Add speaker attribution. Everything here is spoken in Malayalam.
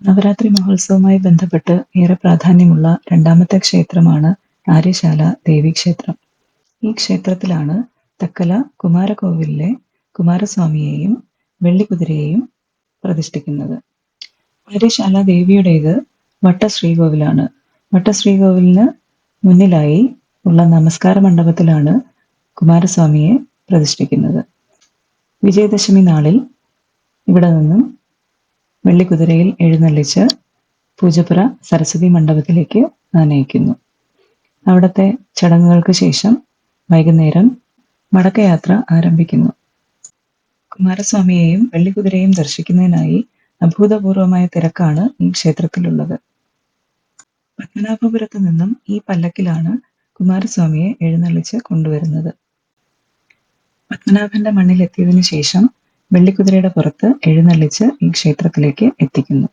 Speaker 1: നവരാത്രി മഹോത്സവവുമായി ബന്ധപ്പെട്ട് ഏറെ പ്രാധാന്യമുള്ള രണ്ടാമത്തെ ക്ഷേത്രമാണ് ആര്യശാല ദേവീക്ഷേത്രം. ഈ ക്ഷേത്രത്തിലാണ് തക്കല കുമാരകോവിലിലെ കുമാരസ്വാമിയെയും വെള്ളിക്കുതിരയെയും പ്രതിഷ്ഠിക്കുന്നത്. ആര്യശാല ദേവിയുടേത് വട്ടശ്രീകോവിലാണ്. വട്ടശ്രീകോവിലിന് മുന്നിലായി ഉള്ള നമസ്കാര മണ്ഡപത്തിലാണ് കുമാരസ്വാമിയെ പ്രതിഷ്ഠിക്കുന്നത്. വിജയദശമി നാളിൽ ഇവിടെ നിന്നും വെള്ളിക്കുതിരയിൽ എഴുന്നള്ളിച്ച് പൂജപ്പുര സരസ്വതി മണ്ഡപത്തിലേക്ക് ആനയിക്കുന്നു. അവിടുത്തെ ചടങ്ങുകൾക്ക് ശേഷം വൈകുന്നേരം മടക്കയാത്ര ആരംഭിക്കുന്നു. കുമാരസ്വാമിയെയും വെള്ളിക്കുതിരയെയും ദർശിക്കുന്നതിനായി അഭൂതപൂർവമായ തിരക്കാണ് ഈ ക്ഷേത്രത്തിലുള്ളത്. പത്മനാഭപുരത്ത് നിന്നും ഈ പല്ലക്കിലാണ് കുമാരസ്വാമിയെ എഴുന്നള്ളിച്ച് കൊണ്ടുവരുന്നത്. പത്മനാഭന്റെ മണ്ണിലെത്തിയതിനു ശേഷം വെള്ളിക്കുതിരയുടെ പുറത്ത് എഴുന്നള്ളിച്ച് ഈ ക്ഷേത്രത്തിലേക്ക് എത്തിക്കുന്നു.